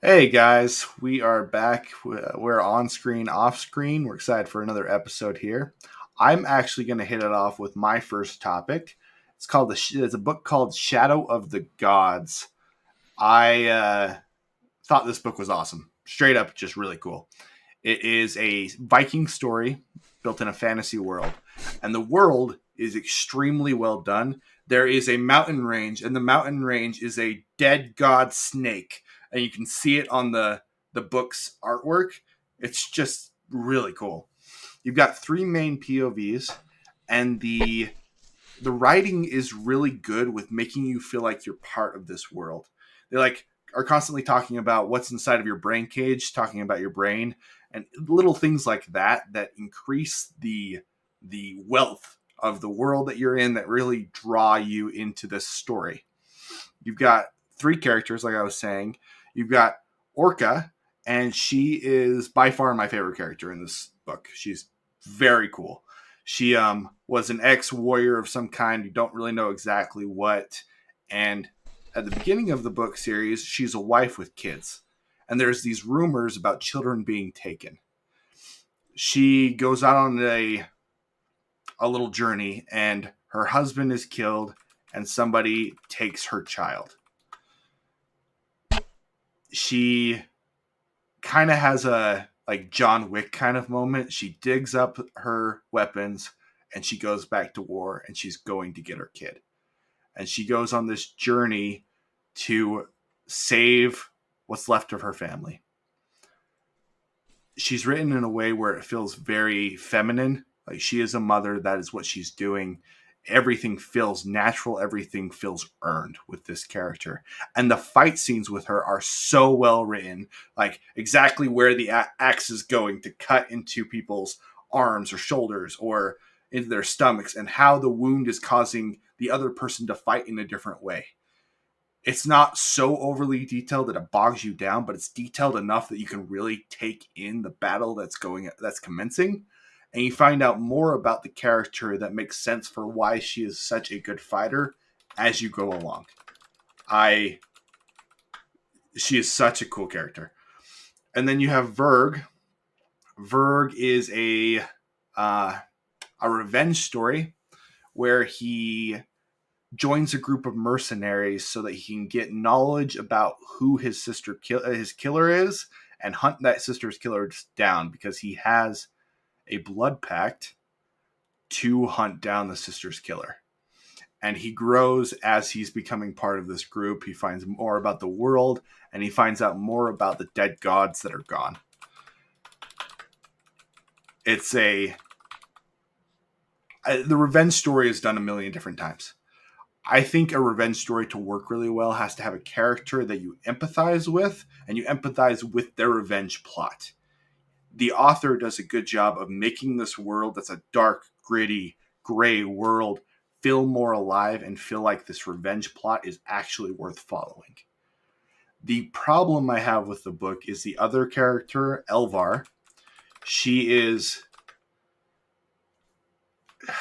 Hey guys, we are back. We're on screen, off screen. We're excited for another episode here. I'm actually going to hit it off with my first topic. It's a book called Shadow of the Gods. I thought this book was awesome. Straight up, just really cool. It is a Viking story built in a fantasy world, and the world is extremely well done. There is a mountain range, and the mountain range is a dead god snake, and you can see it on the book's artwork. It's just really cool. You've got three main POVs, and the writing is really good with making you feel like you're part of this world. They are constantly talking about what's inside of your brain cage, talking about your brain, and little things like that increase the wealth of the world that you're in that really draw you into this story. You've got three characters, like I was saying. You've got Orca, and she is by far my favorite character in this book. She's very cool. She was an ex-warrior of some kind. You don't really know exactly what. And at the beginning of the book series, she's a wife with kids. And there's these rumors about children being taken. She goes out on a little journey, and her husband is killed, and somebody takes her child. She kind of has a like John Wick kind of moment. She digs up her weapons and she goes back to war, and she's going to get her kid. And she goes on this journey to save what's left of her family. She's written in a way where it feels very feminine. Like, she is a mother, that is what she's doing. Everything feels natural, everything feels earned with this character. And the fight scenes with her are so well written, like exactly where the axe is going to cut into people's arms or shoulders or into their stomachs, and how the wound is causing the other person to fight in a different way. It's not so overly detailed that it bogs you down, but it's detailed enough that you can really take in the battle that's commencing, and you find out more about the character that makes sense for why she is such a good fighter as you go along. I She is such a cool character. And then you have Verg. Verg is uh, a revenge story where he joins a group of mercenaries so that he can get knowledge about who his killer is, and hunt that sister's killer down, because he has a blood pact to hunt down the sister's killer. And he grows as he's becoming part of this group. He finds more about the world, and he finds out more about the dead gods that are gone. It's the revenge story is done a million different times. I think a revenge story to work really well has to have a character that you empathize with, and you empathize with their revenge plot. The author does a good job of making this world that's a dark, gritty, gray world feel more alive and feel like this revenge plot is actually worth following. The problem I have with the book is the other character, Elvar. She is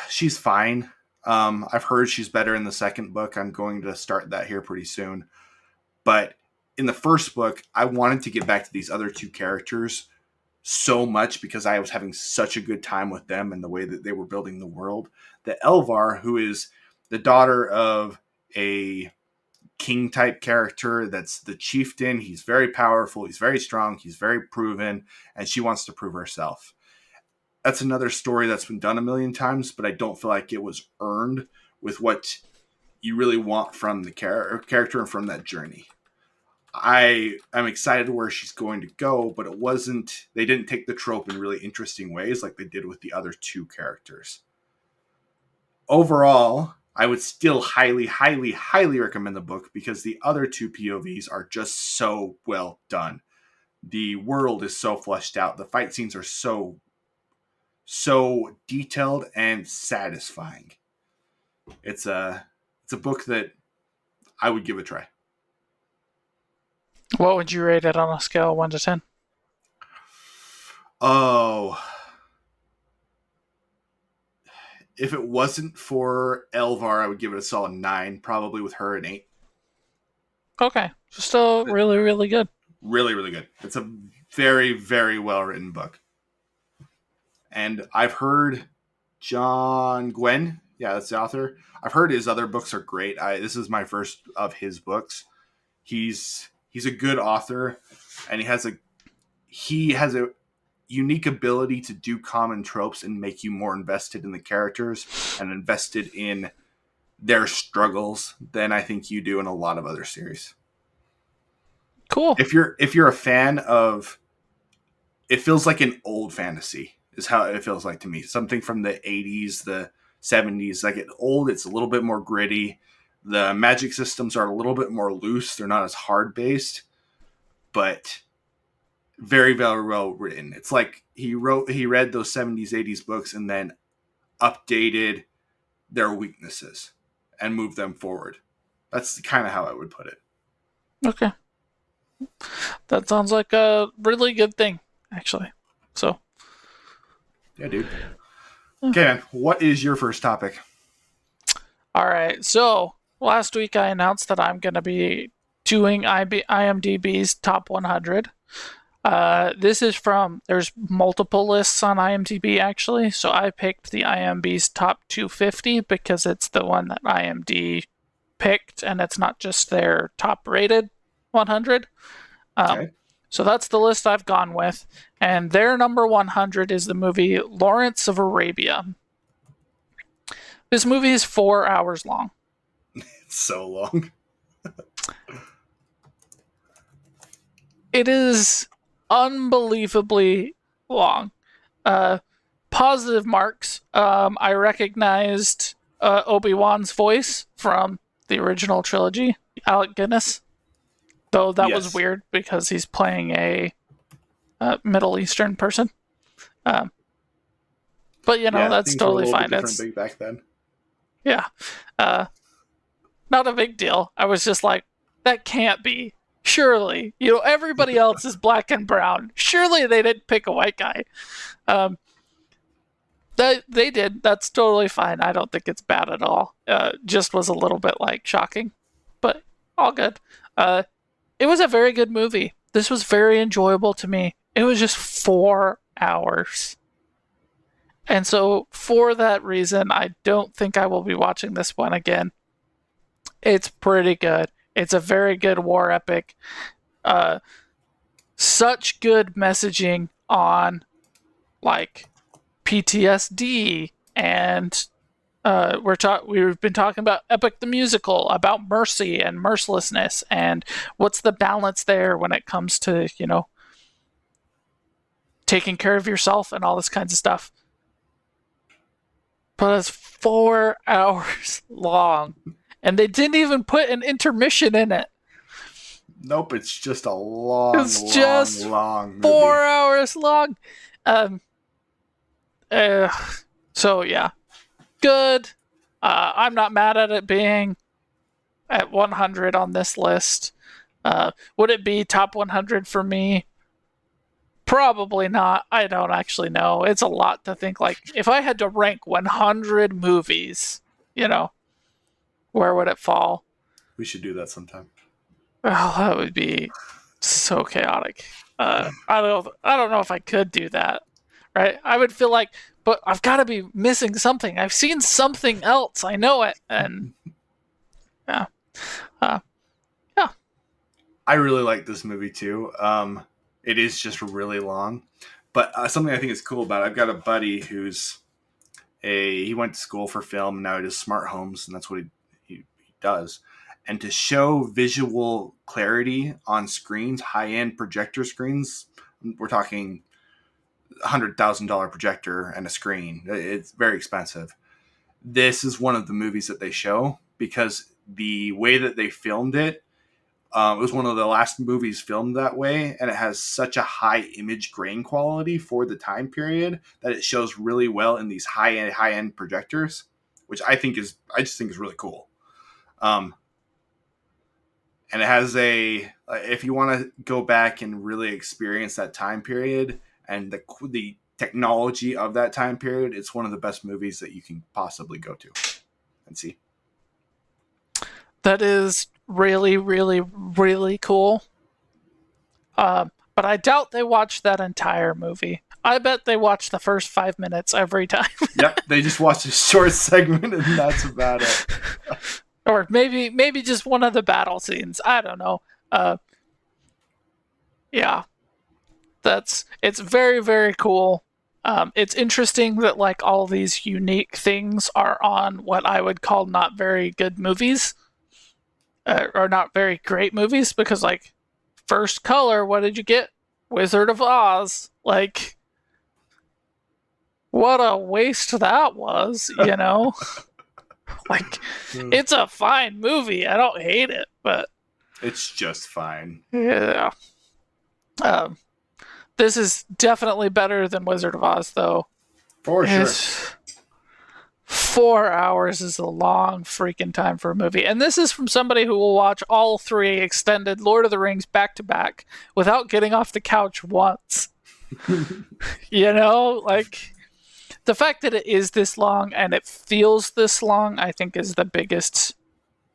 she's fine. I've heard she's better in the second book. I'm going to start that here pretty soon. But in the first book, I wanted to get back to these other two characters so much because I was having such a good time with them and the way that they were building the world. That Elvar, who is the daughter of a king type character that's the chieftain, he's very powerful, he's very strong, he's very proven, and she wants to prove herself. That's another story that's been done a million times, but I don't feel like it was earned with what you really want from the character and from that journey. I'm excited where she's going to go, but it wasn't. They didn't take the trope in really interesting ways like they did with the other two characters. Overall, I would still highly, highly, highly recommend the book because the other two POVs are just so well done. The world is so fleshed out. The fight scenes are so detailed and satisfying. It's a book that I would give a try. What would you rate it on a scale of 1 to 10? Oh, if it wasn't for Elvar, I would give it a solid 9. Probably with her an 8. Okay. So still really, really good. Really, really good. It's a very, very well written book. And I've heard John Gwen, yeah, that's the author. I've heard his other books are great. This is my first of his books. He's a good author, and he has a unique ability to do common tropes and make you more invested in the characters and invested in their struggles than I think you do in a lot of other series. Cool. If you're a fan of, it feels like an old fantasy is how it feels like to me. Something from the 80s, the 70s. Like it's old, it's a little bit more gritty. The magic systems are a little bit more loose. They're not as hard based, but very, very well written. It's like he read those 70s, 80s books and then updated their weaknesses and moved them forward. That's kind of how I would put it. Okay. That sounds like a really good thing, actually. So, Yeah, dude. Okay, man. What is your first topic? all right. So, last week I announced that I'm going to be doing IMDb's top 100. This is there's multiple lists on IMDb actually, so I picked the IMDb's top 250 because it's the one that IMDb picked and it's not just their top rated 100. Okay. So that's the list I've gone with, and their number 100 is the movie Lawrence of Arabia. This movie is 4 hours long. It's so long. It is unbelievably long. Uh, Positive marks. I recognized Obi-Wan's voice from the original trilogy, Alec Guinness. Though that was Yes. weird because he's playing a Middle Eastern person. Um, but Yeah, that's things were a totally little bit fine. different It's, big back then. yeah, uh, not a big deal. I was just like, that can't be. Surely, everybody else is black and brown. Surely they didn't pick a white guy. Um, they did. That's totally fine. I don't think it's bad at all. Just was a little bit like shocking, but all good. It was a very good movie. This was very enjoyable to me. It was just 4 hours. And so, for that reason, I don't think I will be watching this one again. It's pretty good. It's a very good war epic. Uh, Such good messaging on like PTSD and we've been talking about Epic the Musical, about mercy and mercilessness, and what's the balance there when it comes to taking care of yourself and all this kinds of stuff. But it's 4 hours long, and they didn't even put an intermission in it. Nope, it's just a long, It's long, just long movie. 4 hours long. Um. Uh, so yeah, good. I'm not mad at it being at 100 on this list. Would it be top 100 for me? Probably not. I don't actually know. It's a lot to think. Like, if I had to rank 100 movies, you know, where would it fall? We should do that sometime. Oh, that would be so chaotic. I don't know if I could do that. Right? I would feel like, but I've got to be missing something. I've seen something else. I know it, and yeah, uh, yeah. I really like this movie too. It is just really long, but something I think is cool about it, I've got a buddy he went to school for film and now he does smart homes and that's what he does. And to show visual clarity on screens, high end projector screens, we're talking $100,000 projector and a screen. It's very expensive. This is one of the movies that they show because the way that they filmed it, it was one of the last movies filmed that way, and it has such a high image grain quality for the time period that it shows really well in these high end projectors, which I just think is really cool. Um, and it has if you want to go back and really experience that time period and the technology of that time period, it's one of the best movies that you can possibly go to and see. That is really, really, really cool. But I doubt they watched that entire movie. I bet they watched the first 5 minutes every time. Yep, they just watched a short segment and that's about it. Or maybe just one of the battle scenes. I don't know. Uh, yeah, it's very very cool. It's interesting that like all these unique things are on what I would call not very good movies, or not very great movies, because like First Color, what did you get? Wizard of Oz. Like, what a waste that was, you know? Like, it's a fine movie. I don't hate it, but It's just fine. yeah. Um, this is definitely better than Wizard of Oz, though. For sure. It's 4 hours is a long freaking time for a movie. And this is from somebody who will watch all three extended Lord of the Rings back to back without getting off the couch once. You know, like the fact that it is this long and it feels this long, I think is the biggest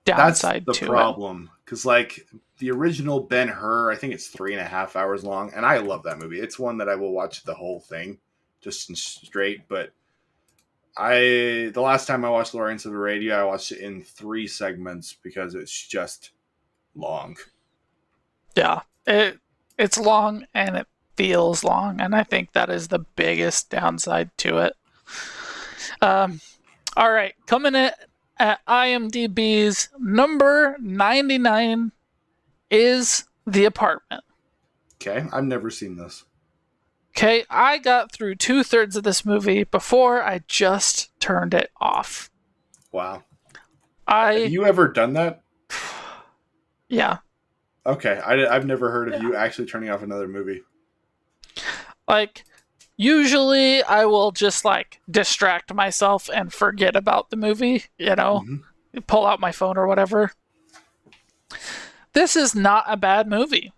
That's downside the to it. problem. Because, like, the original Ben Hur, I think it's 3.5 hours long. And I love that movie. It's one that I will watch the whole thing just in straight. But the last time I watched Lawrence of Arabia, I watched it in 3 segments because it's just long. Yeah. It's long and it feels long, and I think that is the biggest downside to it. All right, coming in at IMDb's number 99 is The Apartment. Okay, I've never seen this. Okay, I got through 2/3 of this movie before I just turned it off. Wow. Have I you ever done that? Yeah, Okay, I've never heard of you actually turning off another movie. like usually I will just like distract myself and forget about the movie, you know, pull out my phone or whatever. This is not a bad movie,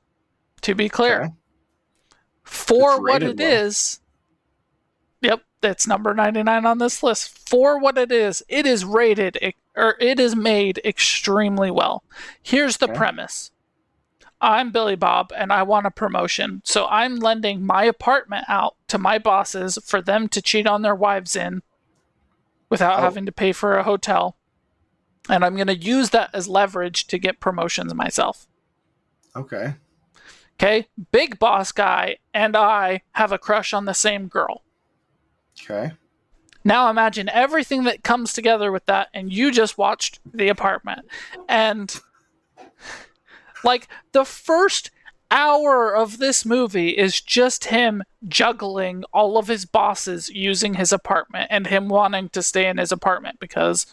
to be clear. Okay. It's For what rated it low. is, yep, it's number 99 on this list. For what it is rated, or it is made extremely well. Here's the Okay. premise. I'm Billy Bob and I want a promotion, so I'm lending my apartment out to my bosses for them to cheat on their wives in without having to pay for a hotel. And I'm going to use that as leverage to get promotions myself. Okay. Okay? Big boss guy and I have a crush on the same girl. Okay. Now imagine everything that comes together with that, and you just watched The Apartment. And like the first hour of this movie is just him juggling all of his bosses using his apartment and him wanting to stay in his apartment because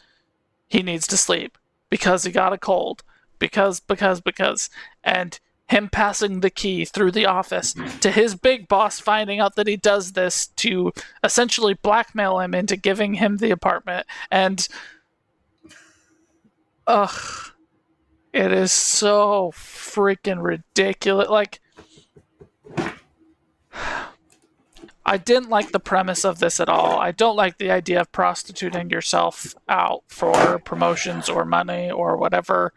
he needs to sleep, because he got a cold, because, and him passing the key through the office to his big boss, finding out that he does this to essentially blackmail him into giving him the apartment. And ugh, it is so freaking ridiculous. Like, I didn't like the premise of this at all. I don't like the idea of prostituting yourself out for promotions or money or whatever.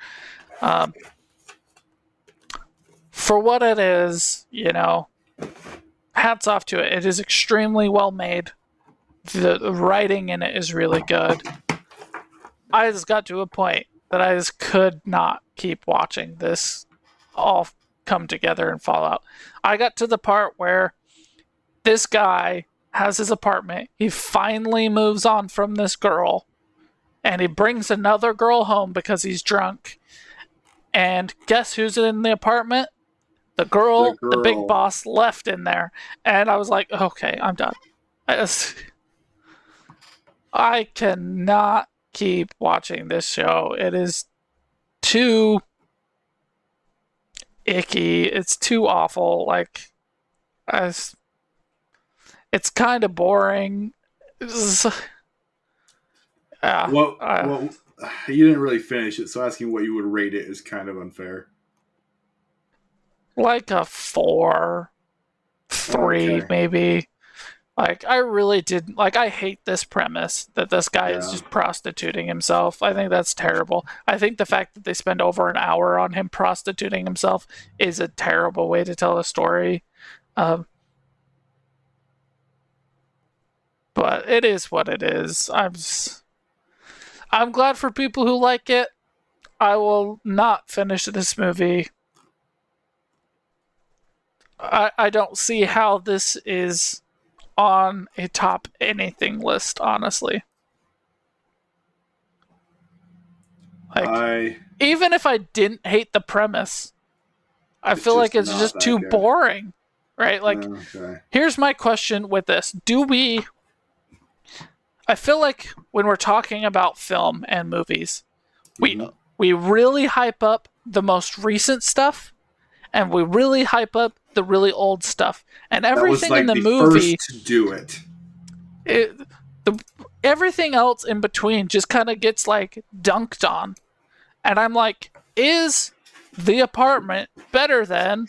For what it is, you know, hats off to it. It is extremely well made. The writing in it is really good. I just got to a point that I just could not keep watching this all come together and fall out. I got to the part where this guy has his apartment. He finally moves on from this girl, and he brings another girl home because he's drunk. And guess who's in the apartment? The girl the big boss left in there. And I was like, okay, I'm done. I cannot keep watching this show. It is too icky. It's too awful. Like, it's kind of boring. Well, you didn't really finish it, so asking what you would rate it is kind of unfair. Like a 4, 3, maybe. Like, I really did. Like, I hate this premise that this guy is Yeah. just prostituting himself. I think that's terrible. I think the fact that they spend over an hour on him prostituting himself is a terrible way to tell a story. Um, but it is what it is. I'm glad for people who like it. I will not finish this movie. I don't see how this is on a top anything list, honestly. Like, I even if I didn't hate the premise, I It's feel like just it's not just that too good. boring, right? Like, Okay. here's my question with this. I feel like when we're talking about film and movies, we Hmm. we really hype up the most recent stuff and we really hype up the really old stuff. And That was everything in like the the movie, first to do it. it, the everything else in between just kind of gets like dunked on. And I'm like, is The Apartment better than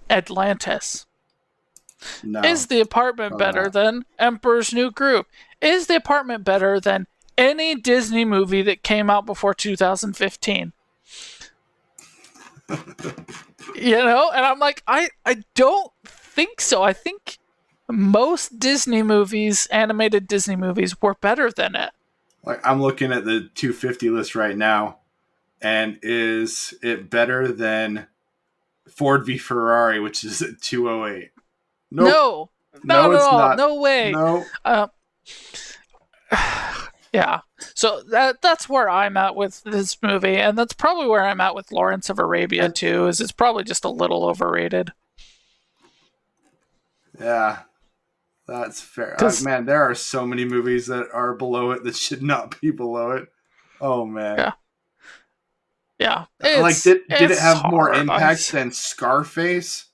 Atlantis? No, Is The Apartment probably better not. than Emperor's New Groove? Is The Apartment better than any Disney movie that came out before 2015? And I'm like, I don't think so. I think most Disney movies, animated Disney movies, were better than it. Like I'm looking at the 250 list right now, and is it better than Ford v Ferrari, which is at 208? Nope. No, not No, at it's all. not. No way. No. Uh, yeah. So that's where I'm at with this movie, and that's probably where I'm at with Lawrence of Arabia And too. Is it's probably just a little overrated. yeah, that's fair. Because Man, there are so many movies that are below it that should not be below it. Oh man. yeah, yeah, Like it's did it have more hard. impact than Scarface?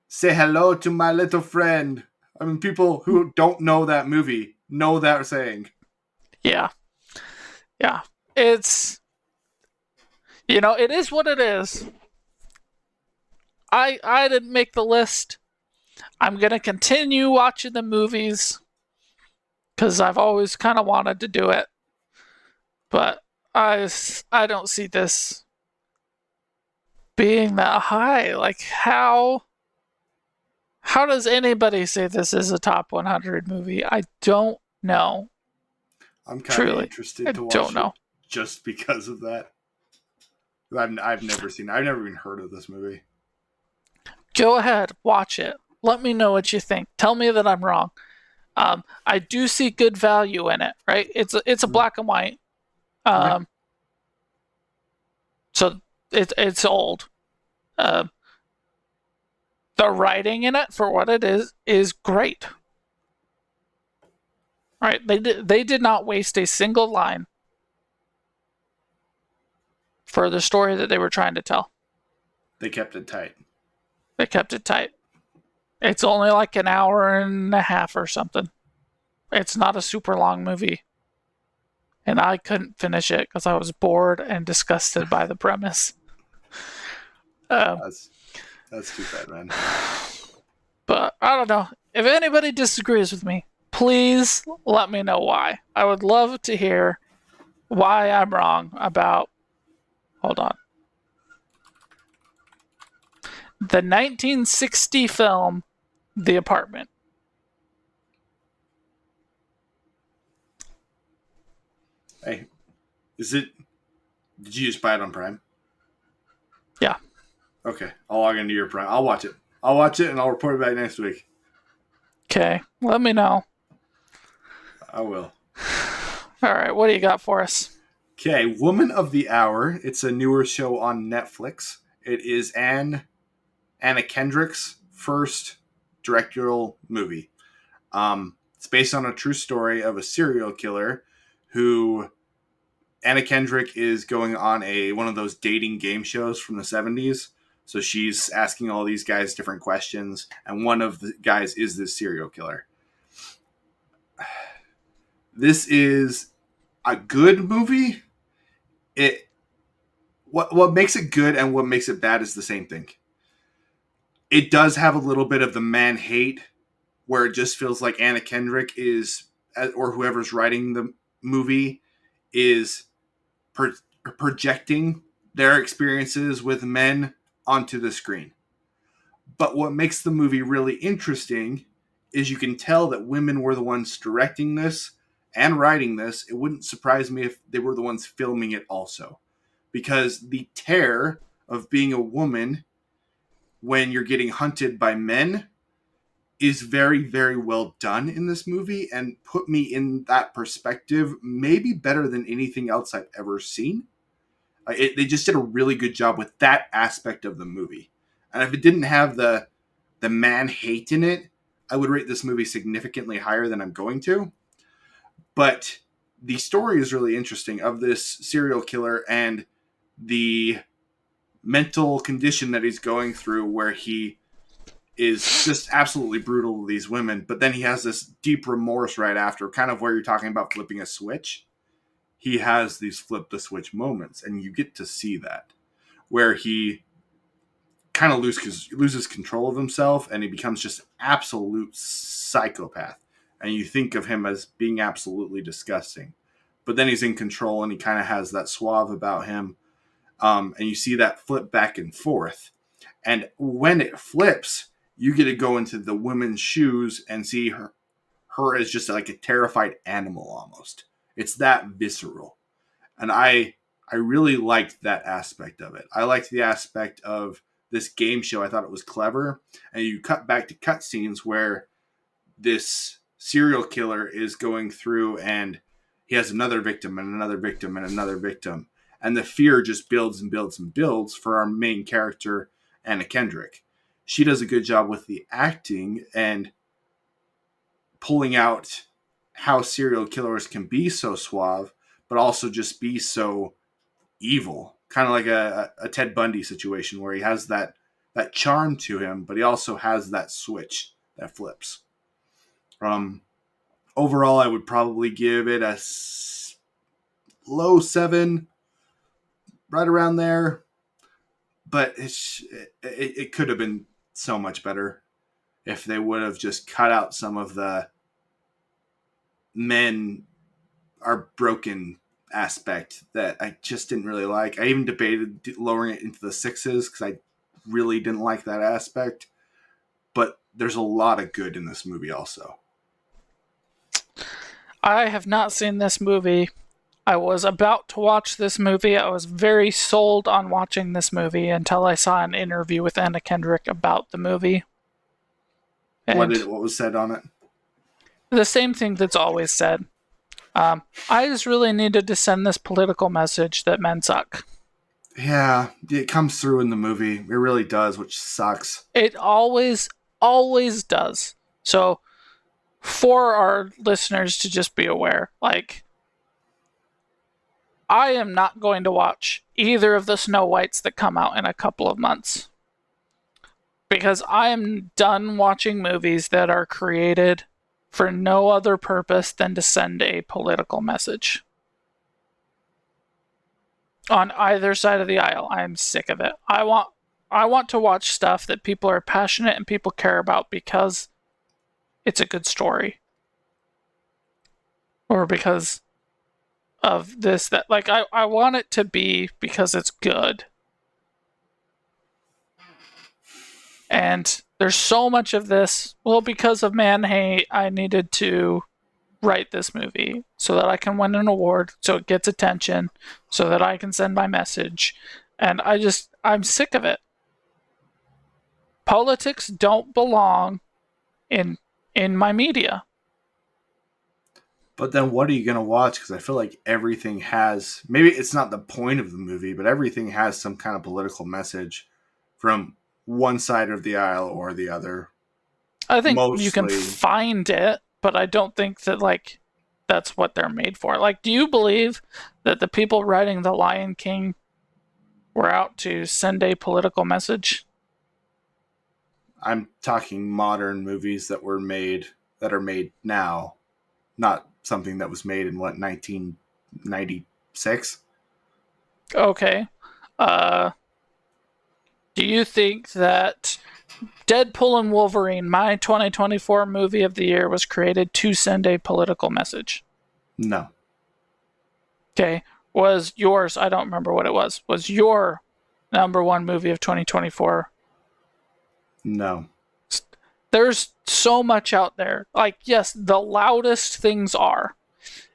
Say hello to my little friend. I mean, people who don't know that movie know that saying. Yeah, yeah. It's it is what it is. I didn't make the list. I'm gonna continue watching the movies because I've always kind of wanted to do it, but I don't see this being that high. Like how does anybody say this is a top 100 movie? I don't know. I'm kind of Truly, interested I to don't watch it know. just because of that. I've never seen. I've never even heard of this movie. Go ahead, watch it. Let me know what you think. Tell me that I'm wrong. I do see good value in it. Right? It's a Mm. black and white. Okay. Um, so it's old. Uh, the writing in it for what it is great. Right? They did not waste a single line for the story that they were trying to tell. They kept it tight. They kept it tight. It's only like an hour and a half or something. It's not a super long movie. And I couldn't finish it because I was bored and disgusted by the premise. Um, That's that's too bad, man. but I don't know. If anybody disagrees with me, please let me know why. I would love to hear why I'm wrong about. Hold on. The 1960 film, The Apartment. Hey, is it? Did you just buy it on Prime? Yeah. Okay, I'll log into your Prime. I'll watch it. I'll watch it and I'll report it back next week. Okay. Let me know. I will. All right. What do you got for us? Okay, Woman of the Hour. It's a newer show on Netflix. It is Anna Kendrick's first directorial movie. It's based on a true story of a serial killer who Anna Kendrick is going on one of those dating game shows from the 70s. So she's asking all these guys different questions, and one of the guys is this serial killer. This is a good movie. It what makes it good and what makes it bad is the same thing. It does have a little bit of the man hate where it just feels like Anna Kendrick is, or whoever's writing the movie, is pro- projecting their experiences with men onto the screen. But what makes the movie really interesting is you can tell that women were the ones directing this and writing this. It wouldn't surprise me if they were the ones filming it also. Because the terror of being a woman when you're getting hunted by men is very, very well done in this movie and put me in that perspective maybe better than anything else I've ever seen. They just did a really good job with that aspect of the movie. And if it didn't have the man hate in it, I would rate this movie significantly higher than I'm going to. But the story is really interesting of this serial killer and the mental condition that he's going through, where he is just absolutely brutal to these women, but then he has this deep remorse right after, kind of where you're talking about flipping a switch. He has these flip the switch moments, and you get to see that where he kind of loses control of himself, and he becomes just an absolute psychopath. And you think of him as being absolutely disgusting, but then he's in control, and he kind of has that suave about him. And you see that flip back and forth. And when it flips, you get to go into the woman's shoes and see her as just like a terrified animal almost. It's that visceral. And I really liked that aspect of it. I liked the aspect of this game show. I thought it was clever. And you cut back to cutscenes where this serial killer is going through and he has another victim and another victim and another victim. And the fear just builds and builds and builds for our main character, Anna Kendrick. She does a good job with the acting and pulling out how serial killers can be so suave, but also just be so evil. Kind of like a Ted Bundy situation where he has that charm to him, but he also has that switch that flips. Um, Overall, I would probably give it a low 7, right around there. But it could have been so much better if they would have just cut out some of the men are broken aspect that I just didn't really like. I even debated lowering it into the 6s because I really didn't like that aspect. But there's a lot of good in this movie also. I have not seen this movie. I was about to watch this movie. I was very sold on watching this movie until I saw an interview with Anna Kendrick about the movie. And What was said on it? the same thing that's always said. I just really needed to send this political message that men suck. Yeah, it comes through in the movie. It really does, which sucks. It always does. So, for our listeners to just be aware, like, I am not going to watch either of the Snow Whites that come out in a couple of months. Because I am done watching movies that are created for no other purpose than to send a political message. On either side of the aisle, I am sick of it. I want to watch stuff that people are passionate and people care about because it's a good story. Or because of this, that, like, I want it to be because it's good. And there's so much of this. Well, because of man hate, I needed to write this movie so that I can win an award, so it gets attention, so that I can send my message. And I'm sick of it. Politics don't belong in my media. But then what are you going to watch? Because I feel like everything has, maybe it's not the point of the movie, but everything has some kind of political message from one side of the aisle or the other. I think you can Mostly. find it, but I don't think that, like, that's what they're made for. Like, do you believe that the people writing The Lion King were out to send a political message? I'm talking modern movies that are made now, not something that was made in what, 1996? Okay. Uh, do you think that Deadpool and Wolverine, my 2024 movie of the year, was created to send a political message. No. Okay. Was yours, I don't remember what it was your number one movie of 2024? No. There's so much out there. Like, yes, the loudest things are.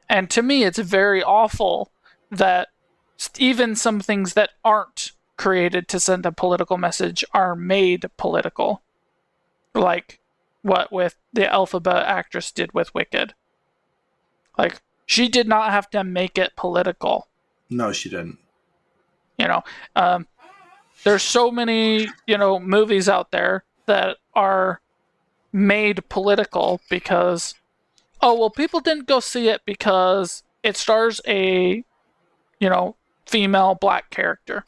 And to me, it's very awful that even some things that aren't created to send a political message are made political. Like what with the Alphabet actress did with Wicked. Like, she did not have to make it political. No, she didn't. You know, there's so many, movies out there that are made political because, oh, well, people didn't go see it because it stars a, female black character.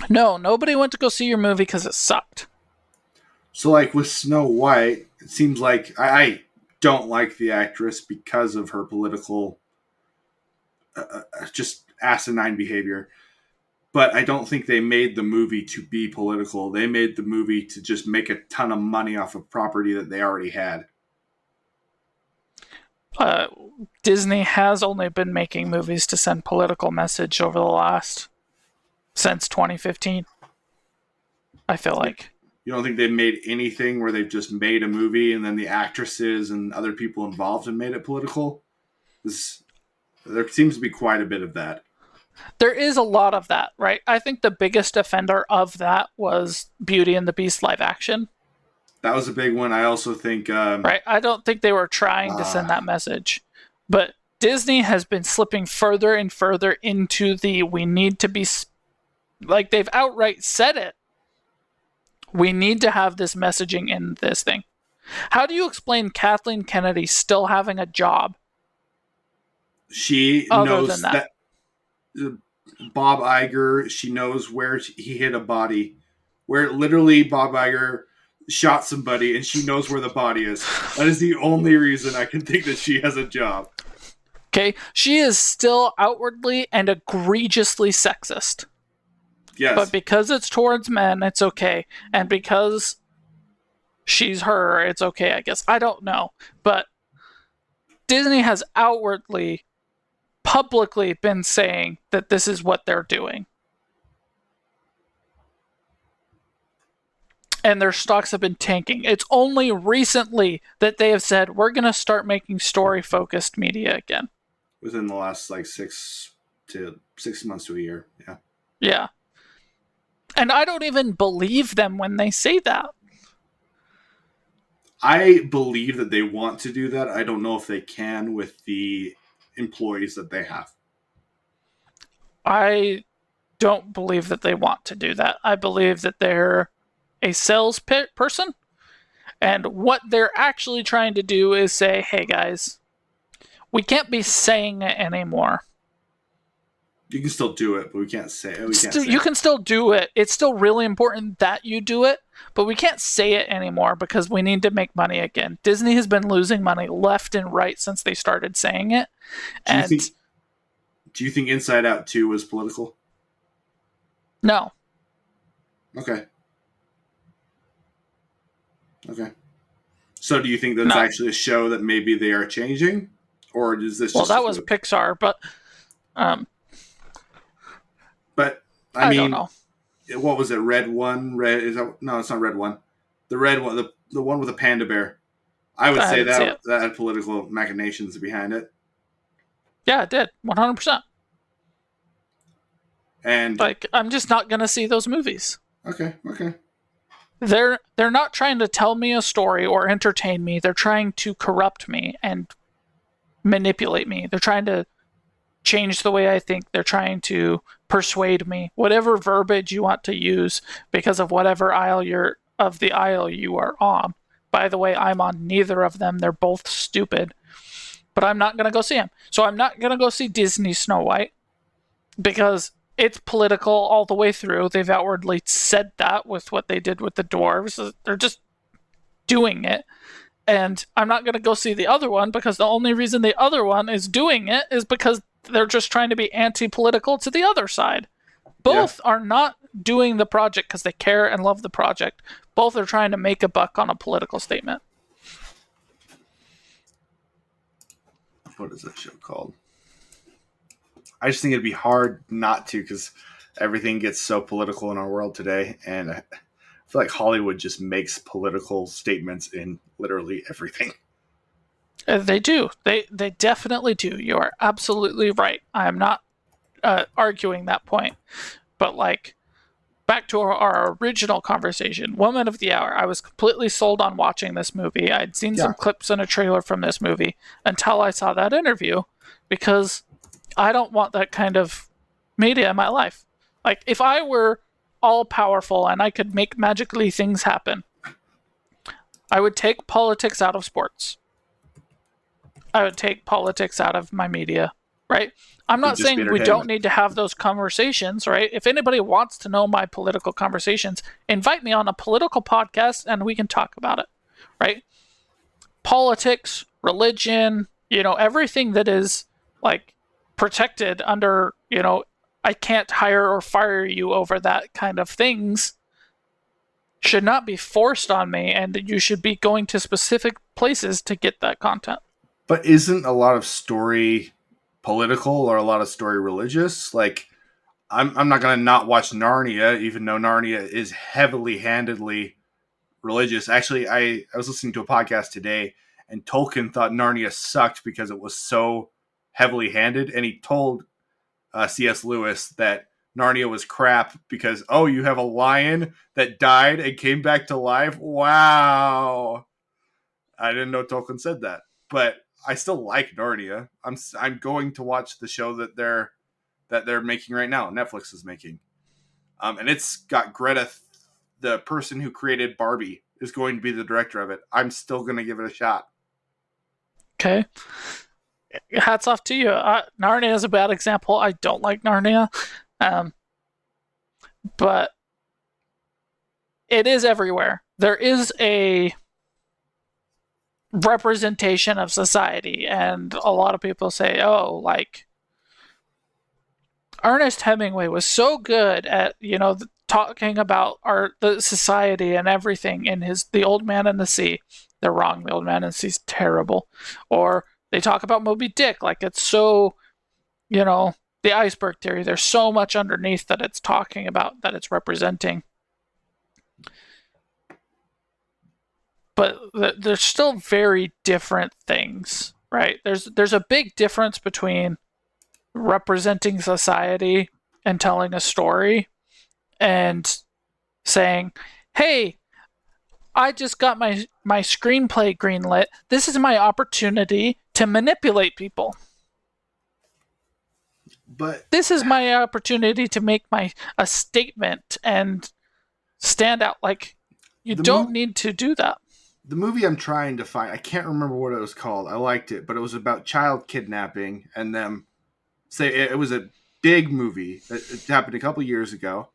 No, nobody went to go see your movie because it sucked. So, like with Snow White, it seems like I don't like the actress because of her political, just asinine behavior. But I don't think they made the movie to be political. They made the movie to just make a ton of money off of property that they already had. Disney has only been making movies to send political message over the last, since 2015. I feel like. You don't think they've made anything where they've just made a movie and then the actresses and other people involved have made it political? There seems to be quite a bit of that. There is a lot of that, right? I think the biggest offender of that was Beauty and the Beast live action. That was a big one. I also think... right? I don't think they were trying to send that message. But Disney has been slipping further and further into the we need to be... Like, they've outright said it. We need to have this messaging in this thing. How do you explain Kathleen Kennedy still having a job? She knows that Bob Iger, she knows where he hit a body. Where literally Bob Iger shot somebody and she knows where the body is. That is the only reason I can think that she has a job. Okay, she is still outwardly and egregiously sexist. Yes. But because it's towards men, it's okay. And because she's her, it's okay, I guess. I don't know. But Disney has outwardly, publicly been saying that this is what they're doing. And their stocks have been tanking. It's only recently that they have said, we're going to start making story-focused media again. Within the last, 6 months to a year, yeah. Yeah. And I don't even believe them when they say that. I believe that they want to do that. I don't know if they can with the employees that they have. I don't believe that they want to do that. I believe that they're a sales person. And what they're actually trying to do is say, hey guys, we can't be saying it anymore. You can still do it, but we can't say it. You can still do it. It's still really important that you do it, but we can't say it anymore because we need to make money again. Disney has been losing money left and right since they started saying it. Do you think Inside Out 2 was political? No. Okay. So do you think that's actually a show that maybe they are changing? Or is this just... Well, that was Pixar, but... But I mean, don't know. What was it? Red One? No, it's not Red One. The red one, the one with the panda bear. I would say that had political machinations behind it. Yeah, it did. 100%. And I'm just not gonna see those movies. Okay. They're not trying to tell me a story or entertain me. They're trying to corrupt me and manipulate me. They're trying to change the way I think. They're trying to persuade me. Whatever verbiage you want to use because of whatever aisle you are on. By the way, I'm on neither of them. They're both stupid. But I'm not going to go see them. So I'm not going to go see Disney Snow White because it's political all the way through. They've outwardly said that with what they did with the dwarves. They're just doing it. And I'm not going to go see the other one because the only reason the other one is doing it is because they're just trying to be anti-political to the other side. Both are not doing the project because they care and love the project. Both are trying to make a buck on a political statement. What is that show called? I just think it'd be hard not to, because everything gets so political in our world today, and I feel like Hollywood just makes political statements in literally everything. They do. They definitely do. You are absolutely right. I am not arguing that point. But like, back to our original conversation, Woman of the Hour. I was completely sold on watching this movie. I'd seen some clips and a trailer from this movie until I saw that interview, because I don't want that kind of media in my life. Like, if I were all powerful and I could make magically things happen, I would take politics out of sports. I would take politics out of my media, right? I'm not saying we don't need to have those conversations, right? If anybody wants to know my political conversations, invite me on a political podcast and we can talk about it, right? Politics, religion, everything that is like protected under, I can't hire or fire you over that kind of things, should not be forced on me, and you should be going to specific places to get that content. But isn't a lot of story political or a lot of story religious? Like, I'm not going to not watch Narnia, even though Narnia is heavily handedly religious. Actually, I was listening to a podcast today, and Tolkien thought Narnia sucked because it was so heavily handed, and he told C.S. Lewis that Narnia was crap because, oh, you have a lion that died and came back to life? Wow. I didn't know Tolkien said that. But I still like Narnia. I'm going to watch the show that they're making right now. Netflix is making, and it's got Greta, the person who created Barbie, is going to be the director of it. I'm still going to give it a shot. Okay, hats off to you. Narnia is a bad example. I don't like Narnia, but it is everywhere. There is a representation of society, and a lot of people say, oh, like, Ernest Hemingway was so good at talking about the society and everything in The Old Man and the Sea. They're wrong. The Old Man and the Sea is terrible. Or they talk about Moby Dick like it's so, the iceberg theory. There's so much underneath that it's talking about, that it's representing. But they're still very different things, right? There's a big difference between representing society and telling a story and saying, hey, I just got my screenplay greenlit. This is my opportunity to manipulate people. But this is my opportunity to make a statement and stand out. Like, you don't need to do that. The movie I'm trying to find, I can't remember what it was called. I liked it, but it was about child kidnapping and them. Say it was a big movie. It happened a couple years ago,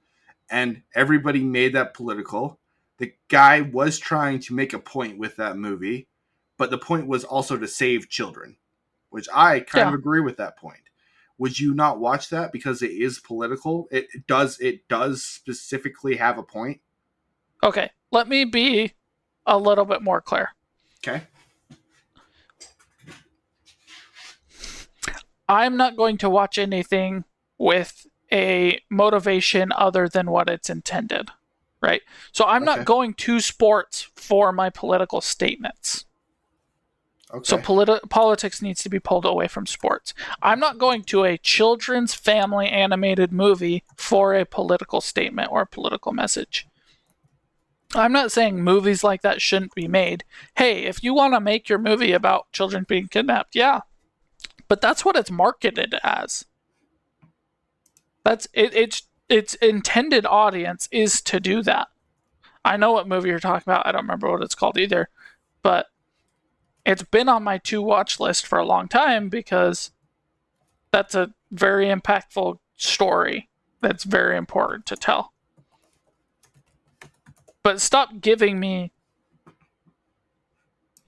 and everybody made that political. The guy was trying to make a point with that movie, but the point was also to save children, which I kind of agree with that point. Would you not watch that because it is political? It does specifically have a point. Okay, let me be a little bit more clear. Okay. I'm not going to watch anything with a motivation other than what it's intended, right? So I'm not going to sports for my political statements. Okay. So politics needs to be pulled away from sports. I'm not going to a children's family animated movie for a political statement or a political message. I'm not saying movies like that shouldn't be made. Hey, if you want to make your movie about children being kidnapped, yeah. But that's what it's marketed as. That's it. Its intended audience is to do that. I know what movie you're talking about. I don't remember what it's called either. But it's been on my to-watch list for a long time because that's a very impactful story that's very important to tell. But stop giving me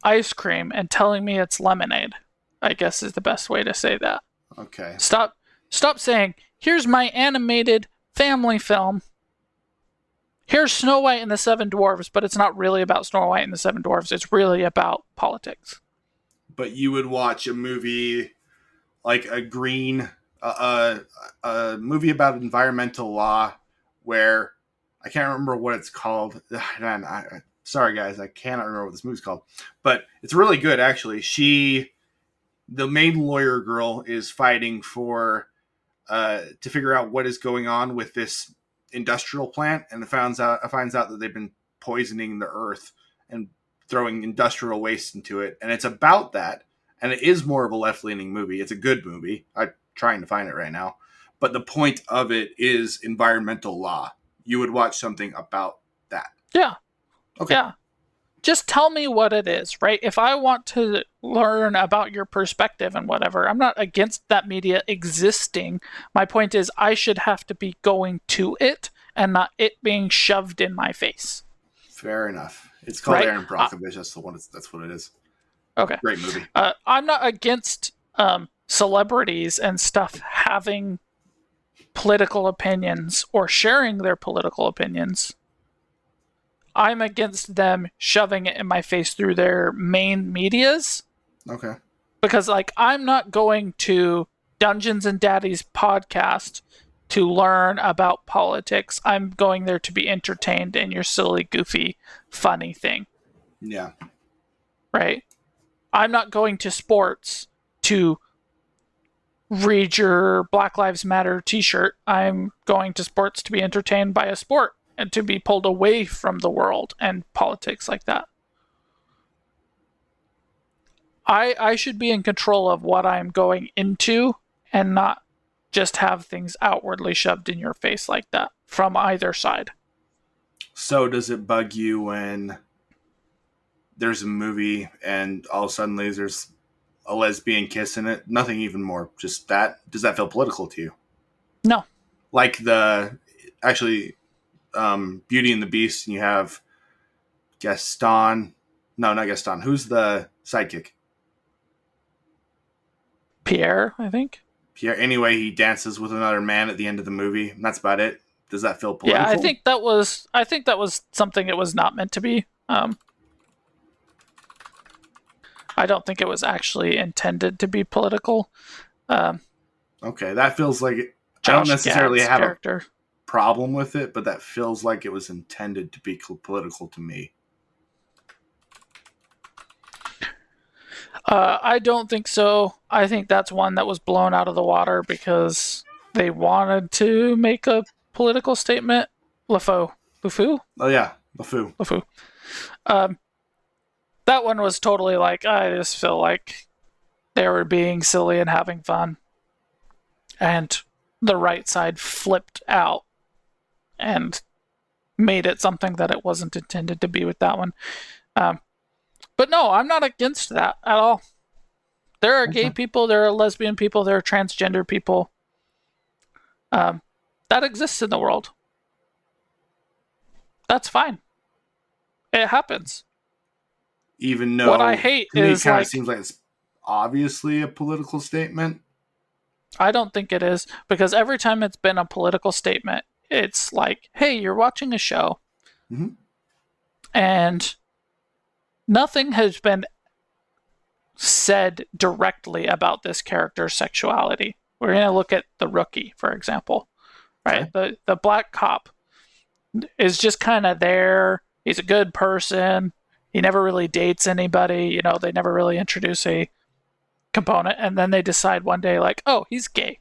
ice cream and telling me it's lemonade, I guess is the best way to say that. Okay. Stop saying, here's my animated family film, here's Snow White and the Seven Dwarfs, but it's not really about Snow White and the Seven Dwarfs. It's really about politics. But you would watch a movie like a movie about environmental law where I can't remember what it's called. Man, sorry guys, I cannot remember what this movie's called, but it's really good actually. The main lawyer girl, is fighting for to figure out what is going on with this industrial plant, and it finds out that they've been poisoning the earth and throwing industrial waste into it, and it's about that. And it is more of a left-leaning movie. It's a good movie. I'm trying to find it right now, but the point of it is environmental law. You would watch something about that. Yeah. Okay. Yeah. Just tell me what it is, right? If I want to learn about your perspective and whatever, I'm not against that media existing. My point is I should have to be going to it and not it being shoved in my face. Fair enough. It's called Right? Aaron Brockovich. That's what it is. Okay. Great movie. I'm not against celebrities and stuff having political opinions or sharing their political opinions. I'm against them shoving it in my face through their main medias. Okay. Because, like, I'm not going to Dungeons and Daddy's podcast to learn about politics. I'm going there to be entertained in your silly, goofy, funny thing. Yeah. Right? I'm not going to sports to read your Black Lives Matter t-shirt. I'm going to sports to be entertained by a sport and to be pulled away from the world and politics like that. I should be in control of what I'm going into and not just have things outwardly shoved in your face like that from either side. So does it bug you when there's a movie and all of a sudden there's a lesbian kiss in it? Nothing even more. Just that. Does that feel political to you? No. Like Beauty and the Beast, and you have Gaston. No, not Gaston. Who's the sidekick? Pierre, I think. Pierre. Anyway, he dances with another man at the end of the movie, and that's about it. Does that feel political? Yeah, I think that was something it was not meant to be. I don't think it was actually intended to be political. Okay, that feels like it. I Josh don't necessarily Gad's have character. a problem with it, but that feels like it was intended to be political to me. I don't think so. I think that's one that was blown out of the water because they wanted to make a political statement. LeFou? Oh yeah, LeFou. That one was totally like, I just feel like they were being silly and having fun. And the right side flipped out and made it something that it wasn't intended to be with that one. But no, I'm not against that at all. There are gay people, there are lesbian people, there are transgender people. That exists in the world. That's fine. It happens. Even though what I hate is it kind like, of seems like it's obviously a political statement. I don't think it is, because every time it's been a political statement, it's like, hey, you're watching a show, and nothing has been said directly about this character's sexuality. We're going to look at The Rookie, for example, right? Okay. The black cop is just kind of there. He's a good person. He never really dates anybody. You know, they never really introduce a component, and then they decide one day, like, oh, he's gay.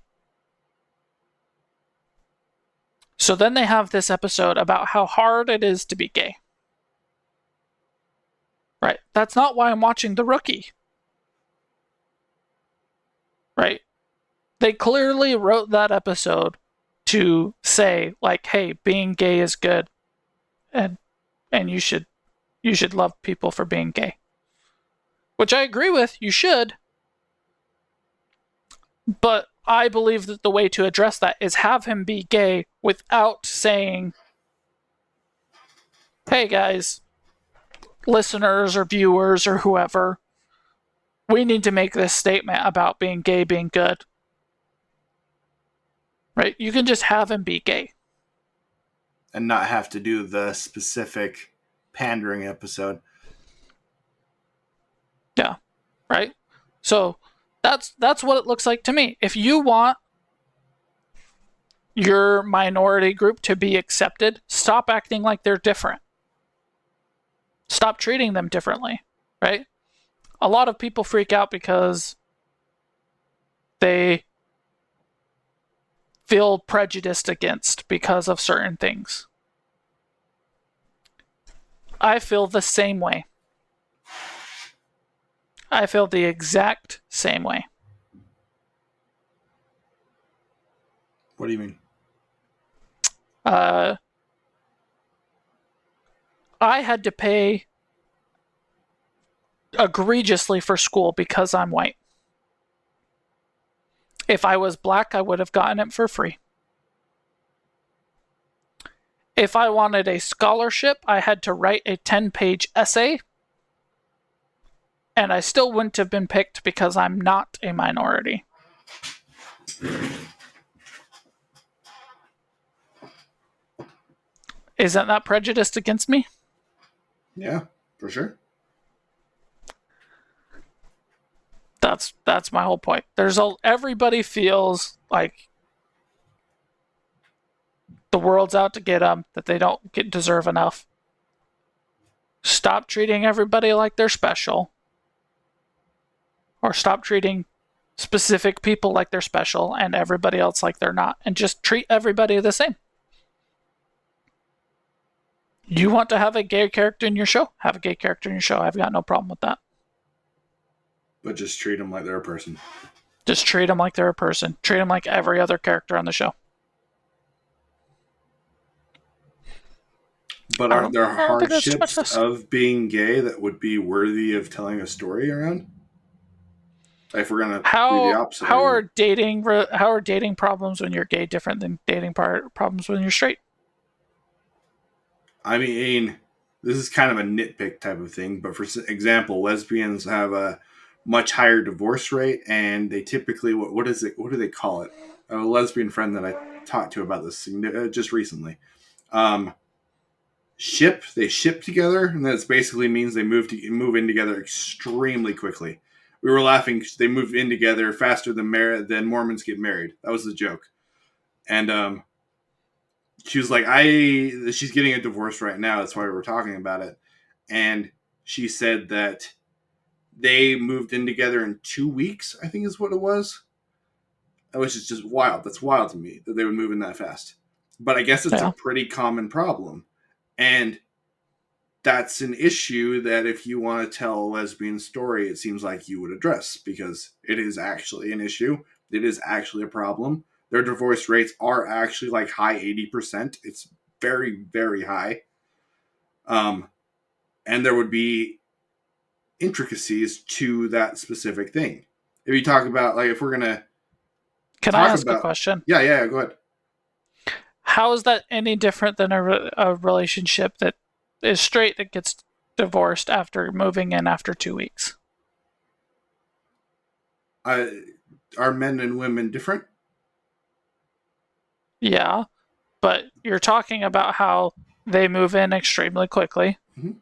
So then they have this episode about how hard it is to be gay. Right? That's not why I'm watching The Rookie. Right? They clearly wrote that episode to say, like, hey, being gay is good, and you should love people for being gay. Which I agree with, you should. But I believe that the way to address that is have him be gay without saying, hey guys, listeners or viewers or whoever, we need to make this statement about being gay being good. Right? You can just have him be gay. and not have to do the specific pandering episode. Yeah, right? So that's what it looks like to me. If you want your minority group to be accepted, stop acting like they're different. Stop treating them differently, right? A lot of people freak out because they feel prejudiced against because of certain things. I feel the same way. I feel the exact same way. What do you mean? I had to pay egregiously for school because I'm white. If I was black, I would have gotten it for free. If I wanted a scholarship, I had to write a 10-page essay, and I still wouldn't have been picked because I'm not a minority. Isn't that prejudiced against me? Yeah, for sure. That's my whole point. Everybody feels like the world's out to get them, that they don't deserve enough. Stop treating everybody like they're special, or stop treating specific people like they're special and everybody else like they're not, and just treat everybody the same. You want to have a gay character in your show? Have a gay character in your show. I've got no problem with that. But just treat them like they're a person. Just treat them like they're a person. Treat them like every other character on the show. But aren't there hardships of being gay that would be worthy of telling a story around? If we're gonna do the opposite. How are dating problems when you're gay different than dating problems when you're straight? I mean, this is kind of a nitpick type of thing, but for example, lesbians have a much higher divorce rate, and they typically what is it? What do they call it? A lesbian friend that I talked to about this just recently. They ship together, and that basically means they move in together extremely quickly. We were laughing. They moved in together faster than Mormons get married. That was the joke. And she was like, she's getting a divorce right now. That's why we were talking about it. And she said that they moved in together in 2 weeks, I think is what it was. Which is just wild. That's wild to me that they would move in that fast. But I guess it's a pretty common problem. And that's an issue that if you want to tell a lesbian story, it seems like you would address, because it is actually an issue. It is actually a problem. Their divorce rates are actually like high 80%. It's very, very high. And there would be intricacies to that specific thing. If you talk about, like, if we're going to... Can I ask a question? Yeah, go ahead. How is that any different than a relationship that is straight that gets divorced after moving in after 2 weeks? Are men and women different? Yeah, but you're talking about how they move in extremely quickly, mm-hmm.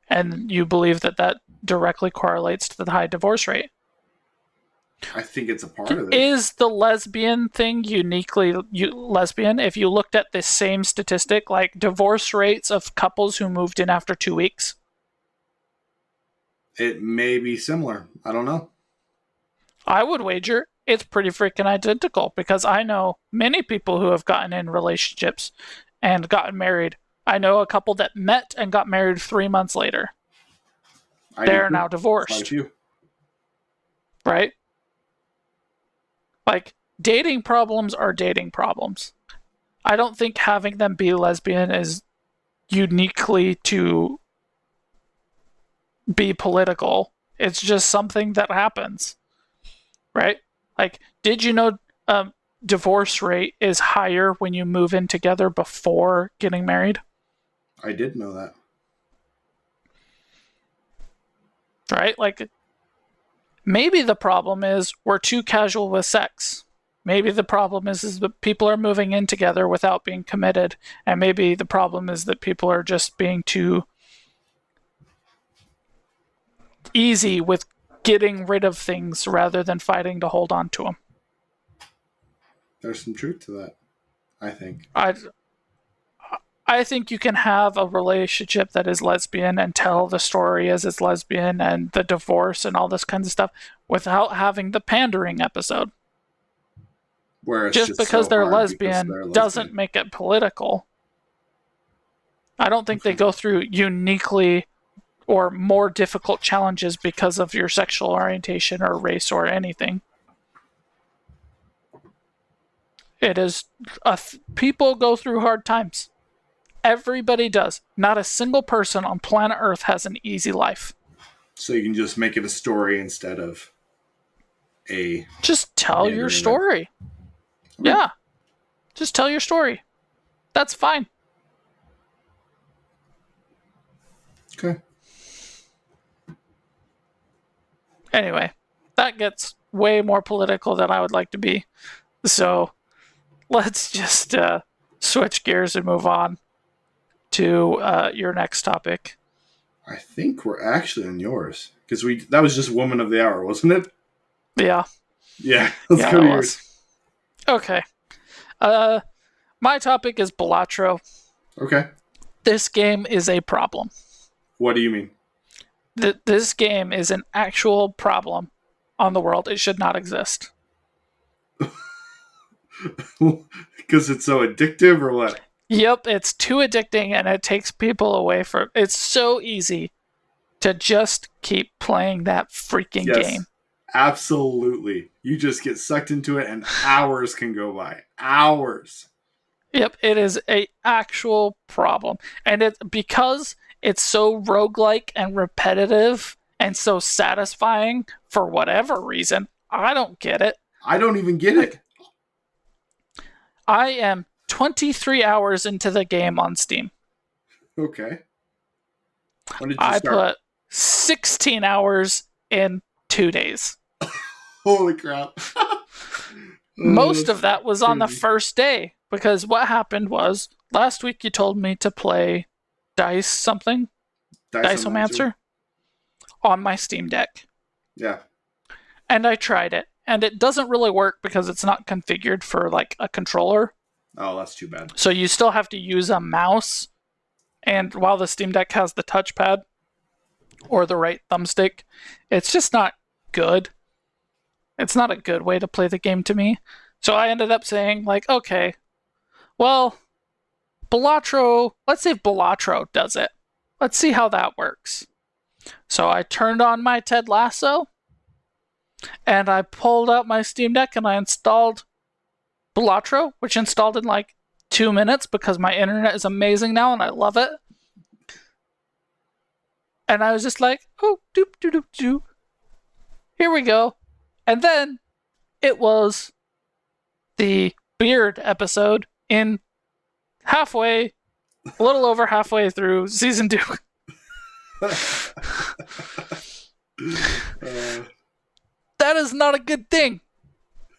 and you believe that directly correlates to the high divorce rate. I think it's a part of it. Is the lesbian thing uniquely lesbian? If you looked at the same statistic, like divorce rates of couples who moved in after 2 weeks? It may be similar. I don't know. I would wager it's pretty freaking identical, because I know many people who have gotten in relationships and gotten married. I know a couple that met and got married 3 months later. They're now divorced. Right? Like, dating problems are dating problems. I don't think having them be lesbian is uniquely to be political. It's just something that happens. Right? Like, did you know divorce rate is higher when you move in together before getting married? I did know that. Right? Like, maybe the problem is we're too casual with sex. maybe the problem is that people are moving in together without being committed, and maybe the problem is that people are just being too easy with getting rid of things rather than fighting to hold on to them. There's some truth to that, I think. I think you can have a relationship that is lesbian and tell the story as it's lesbian and the divorce and all this kinds of stuff without having the pandering episode. Where it's Just just because so they're hard because lesbian they're doesn't lesbian. make it political. I don't think they Okay. go through uniquely or more difficult challenges because of your sexual orientation or race or anything. It is people go through hard times. Everybody does. Not a single person on planet Earth has an easy life. So you can just make it a story instead of a Just tell your pandering event. story. Okay. Yeah, just tell your story. That's fine. Okay. Anyway, that gets way more political than I would like to be. So let's just switch gears and move on to your next topic. I think we're actually on yours because that was just Woman of the Hour, wasn't it? Yeah, Yeah. Let's yeah, go that to was. yours. Okay. My topic is Balatro. Okay. This game is a problem. What do you mean? This game is an actual problem on the world. It should not exist. Because it's so addictive, or what? Yep, it's too addicting and it takes people away from. It's so easy to just keep playing that freaking Yes. game. Absolutely. You just get sucked into it, and hours can go by. Hours. Yep, it is a actual problem. And it's because it's so roguelike and repetitive and so satisfying for whatever reason. I don't get it. I don't even get it. I am 23 hours into the game on Steam. Okay. When did you I start? put 16 hours in 2 days. Holy crap. Most of that was on the crazy. first day because what happened was last week you told me to play Dice something, Diceomancer? Diceomancer, on my Steam Deck. Yeah. And I tried it. And it doesn't really work because it's not configured for like a controller. Oh, that's too bad. So you still have to use a mouse. And while the Steam Deck has the touchpad or the right thumbstick, it's just not good. It's not a good way to play the game to me. So I ended up saying, like, okay, well, Balatro, let's see if Balatro does it. Let's see how that works. So I turned on my Ted Lasso and I pulled out my Steam Deck and I installed Balatro, which installed in like 2 minutes because my internet is amazing now and I love it. And I was just like, oh, doop, doop, doop, doop. Here we go. And then it was the Beard episode in a little over halfway through season 2. That is not a good thing.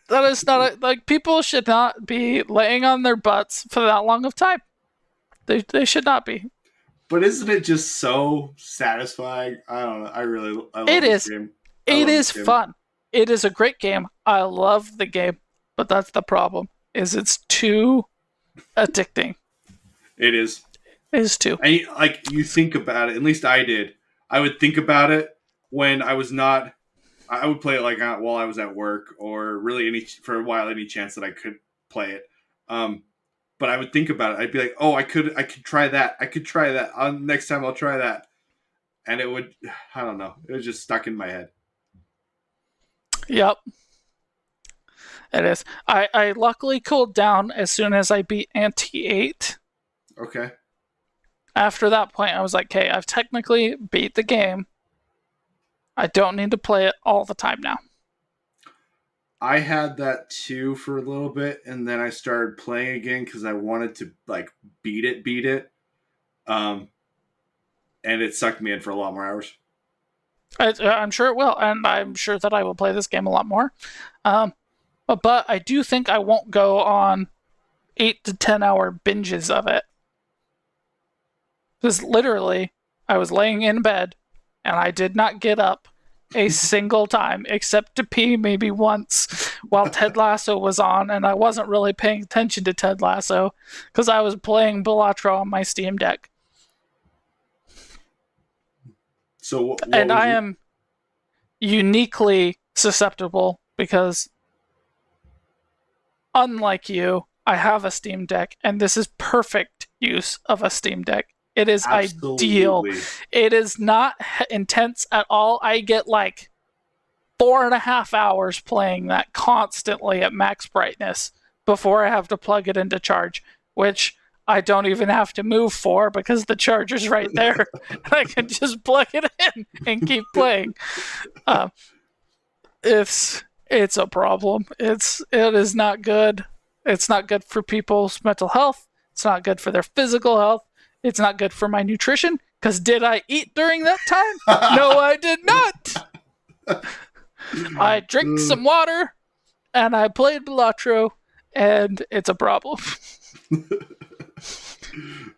That is not like people should not be laying on their butts for that long of time. They should not be. But isn't it just so satisfying? I don't know. I It love this is. game. I It love is this game. fun. It is a great game. I love the game, but that's the problem. Is it's too addicting. It is. It is too. And like you think about it, at least I did. I would think about it when I was not. I would play it like while I was at work, or really for a while, any chance that I could play it. But I would think about it. I'd be like, oh, I could try that. I could try that. Next time I'll try that. And it would, I don't know. It was just stuck in my head. Yep. It is. I luckily cooled down as soon as I beat Ante 8. Okay. After that point, I was like, okay, I've technically beat the game. I don't need to play it all the time now. I had that too for a little bit, and then I started playing again because I wanted to like beat it. And it sucked me in for a lot more hours. I'm sure it will, and I'm sure that I will play this game a lot more. But I do think I won't go on 8 to 10 hour binges of it. Because literally, I was laying in bed and I did not get up a single time except to pee maybe once while Ted Lasso was on, and I wasn't really paying attention to Ted Lasso because I was playing Balatro on my Steam Deck. So what And was I your... am uniquely susceptible because, unlike you, I have a Steam Deck, and this is perfect use of a Steam Deck. It is ideal. Absolutely. It is not intense at all. I get like 4.5 hours playing that constantly at max brightness before I have to plug it into charge, which I don't even have to move for because the charger's right there. I can just plug it in and keep playing. Uh, it's a problem. It is not good. It's not good for people's mental health. It's not good for their physical health. It's not good for my nutrition. Because did I eat during that time? No, I did not. I drank some water and I played Balatro, and it's a problem.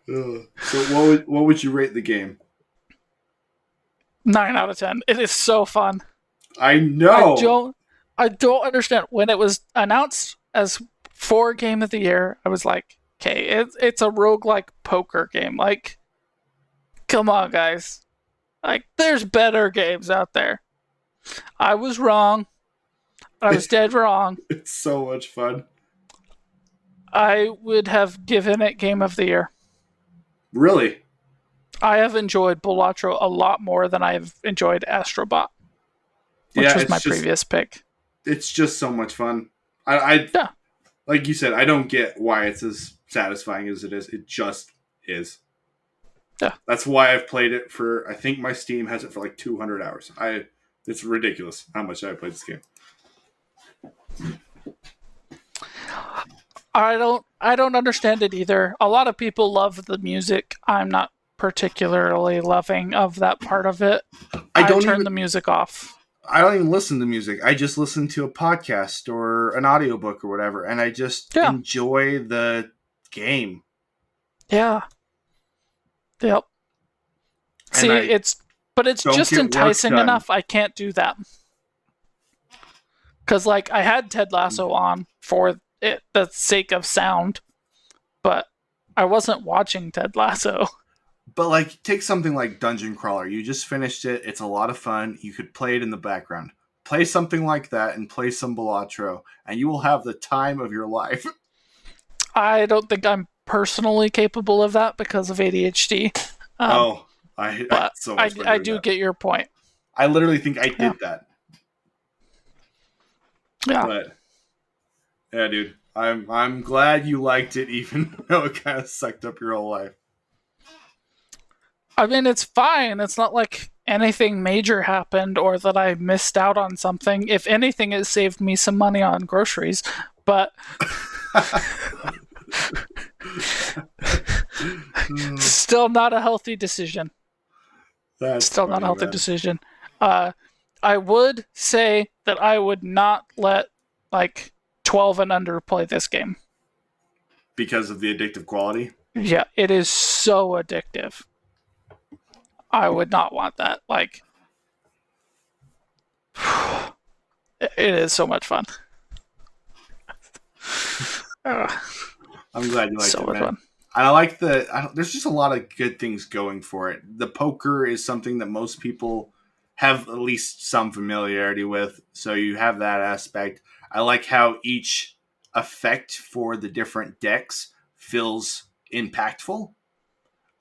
So what would you rate the game? 9 out of 10. It is so fun. I I know. don't I don't understand. When it was announced as for game of the year, I was like, okay, it's a roguelike poker game. Like, come on, guys. Like, there's better games out there. I was wrong. I was dead wrong. It's so much fun. I would have given it game of the year. Really? I have enjoyed Balatro a lot more than I've enjoyed Astrobot, which Yeah, was my previous pick. it's just so much fun. I Yeah. like you said, I don't get why it's as satisfying as it is. It just is. Yeah. That's why I've played it for. I think my Steam has it for like 200 hours. It's ridiculous how much I played this game. I don't understand it either. A lot of people love the music. I'm not particularly loving of that part of it. I don't turn even the music off. I don't even listen to music. I just listen to a podcast or an audiobook or whatever, and I just Yeah. enjoy the game. Yeah. Yep. And See, I it's don't just get work enticing done. enough. I can't do that. Because, like, I had Ted Lasso on for the sake of sound, but I wasn't watching Ted Lasso. But like, take something like Dungeon Crawler. You just finished it. It's a lot of fun. You could play it in the background. Play something like that and play some Balatro, and you will have the time of your life. I don't think I'm personally capable of that because of ADHD. Oh, I had But so much fun I doing do that. get your point. I literally think I Yeah. did that. Yeah. But yeah, dude, I'm glad you liked it, even though it kind of sucked up your whole life. I mean, it's fine. It's not like anything major happened or that I missed out on something. If anything, it saved me some money on groceries. But still not a healthy decision. That's Still funny, not a healthy man. decision. I would say that I would not let like 12 and under play this game. Because of the addictive quality. Yeah, it is so addictive. I would not want that. Like, it is so much fun. I'm glad you liked So it, much man. fun. I like there's just a lot of good things going for it. The poker is something that most people have at least some familiarity with, so you have that aspect. I like how each effect for the different decks feels impactful,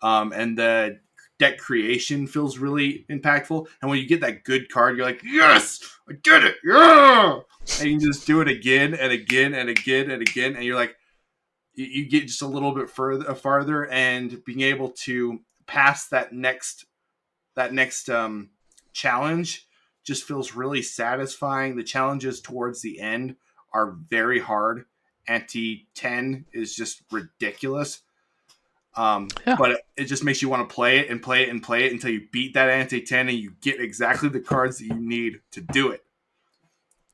and the deck creation feels really impactful. And when you get that good card, you're like, yes, I did it, yeah! And you just do it again and again and again and again, and you're like, you get just a little bit farther, and being able to pass that next challenge just feels really satisfying. The challenges towards the end are very hard. Ante 10 is just ridiculous. Yeah. But it just makes you want to play it and play it and play it until you beat that ante 10 and you get exactly the cards that you need to do it.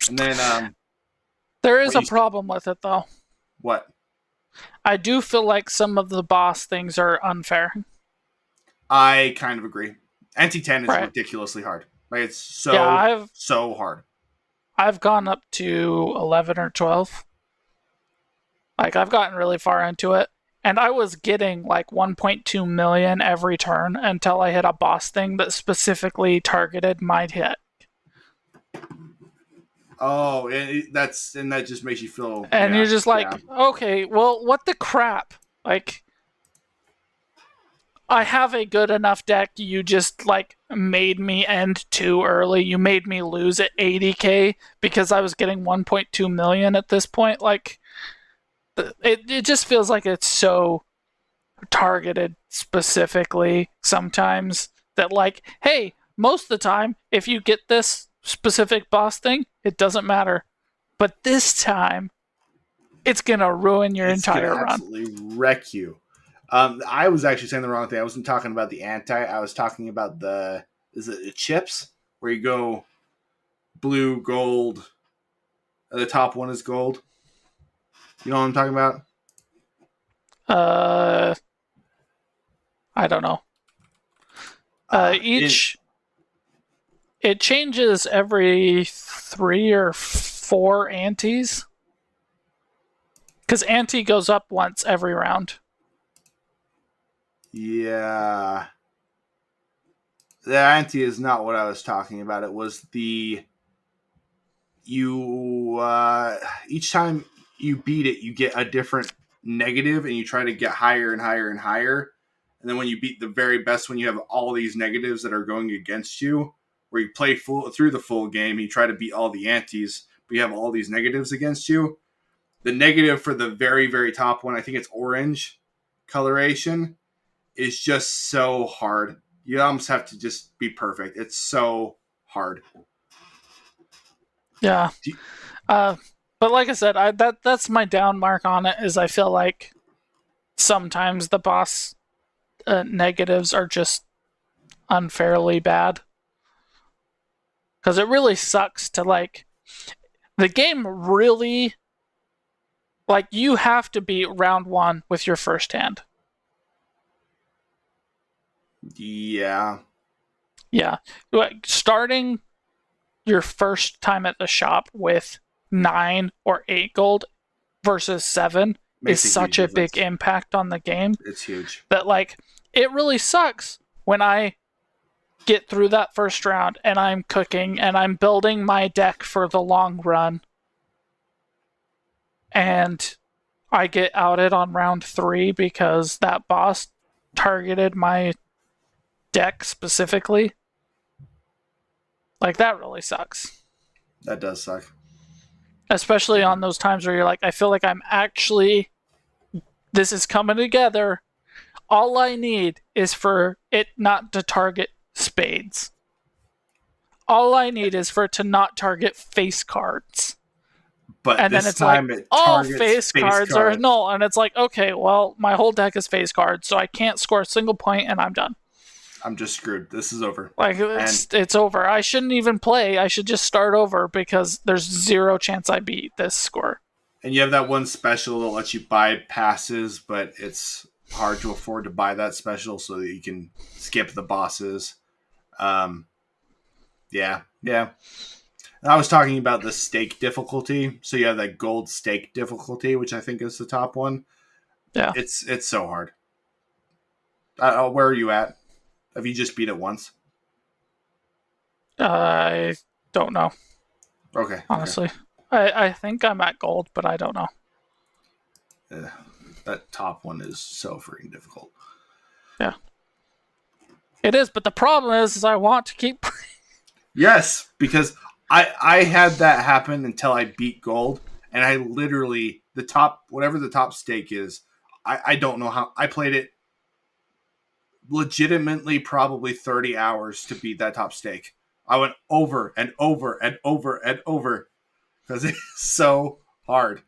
And then There is What a you said? problem with it, though. What? I do feel like some of the boss things are unfair. I kind of agree. NT10 is Right. ridiculously hard. Like it's Yeah, so hard. I've gone up to 11 or 12. Like I've gotten really far into it. And I was getting like 1.2 million every turn until I hit a boss thing that specifically targeted my hit. Oh, and that just makes you feel And you're yeah, just yeah. like, okay, well, what the crap? Like, I have a good enough deck. You just like made me end too early. You made me lose at 80k because I was getting 1.2 million at this point. Like, it just feels like it's so targeted specifically sometimes that like, hey, most of the time if you get this specific boss thing, it doesn't matter. But this time, it's gonna ruin your It's gonna entire run. absolutely wreck you. I was actually saying the wrong thing. I wasn't talking about the anti. I was talking about the is it the chips where you go blue, gold. The top one is gold. You know what I'm talking about? Uh, I don't know. In Each it changes every 3 or 4 antes because ante goes up once every round. yeah, the anti is not what I was talking about. It was the you each time you beat it, you get a different negative, and you try to get higher and higher and higher. And then when you beat the very best one, you have all these negatives that are going against you. Where you play full through the full game, you try to beat all the antes, but you have all these negatives against you. The negative for the very very top one, I think it's orange coloration, is just so hard. You almost have to just be perfect. It's so hard. Yeah. Uh, but like I said, that's my down mark on it. Is I feel like sometimes the boss negatives are just unfairly bad because it really sucks to like the game really like you have to beat round 1 with your first hand. Yeah, Yeah, like starting your first time at the shop with 9 or 8 gold versus 7 is makes a huge such a big difference. impact on the game It's huge. that like it really sucks when I get through that first round and I'm cooking and I'm building my deck for the long run and I get outed on round 3 because that boss targeted my deck specifically. Like that really sucks. That does suck. Especially Yeah. on those times where you're like, I feel like I'm actually, this is coming together. All I need is for it not to target spades. All I need is for it to not target face cards. But And then this it's like, time it all targets face face cards are cards. null. And it's like, okay, well, my whole deck is face cards, so I can't score a single point and I'm done. I'm just screwed. This is over. Like, And it's over. I shouldn't even play. I should just start over because there's zero chance I beat this score. and you have that one special that lets you buy passes, but it's hard to afford to buy that special so that you can skip the bosses. Um, yeah, yeah. And I was talking about the stake difficulty. So you have that gold stake difficulty, which I think is the top one. Yeah. It's so hard. Where are you at? Have you just beat it once? I don't know, Okay, okay. honestly. I think I'm at gold, but I don't know. Uh, that top one is so freaking difficult. Yeah. It is, but the problem is I want to keep. Yes, because I had that happen until I beat gold, and I literally the top whatever the top stake is. I don't know how I played it legitimately probably 30 hours to beat that top stake. I went over and over and over and over because it's so hard.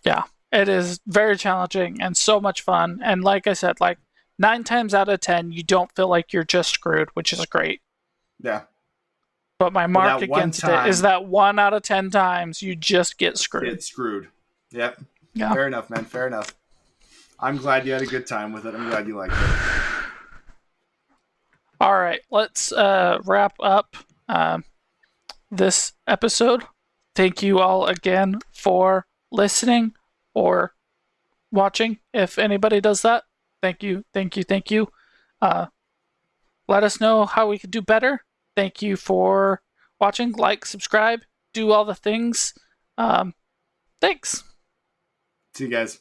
Yeah, it is very challenging and so much fun. And like I said, like 9 times out of 10, you don't feel like you're just screwed, which is great. Yeah. But my But mark that one against it is time, that 1 out of 10 times you just get screwed. get screwed. Yep. Yeah. Fair enough, man. Fair enough. I'm glad you had a good time with it. I'm glad you liked it. All right, let's wrap up this episode. Thank you all again for listening or watching. If anybody does that, thank you, thank you, thank you. Let us know how we could do better. Thank you for watching. Like, subscribe, do all the things. Thanks. See you guys.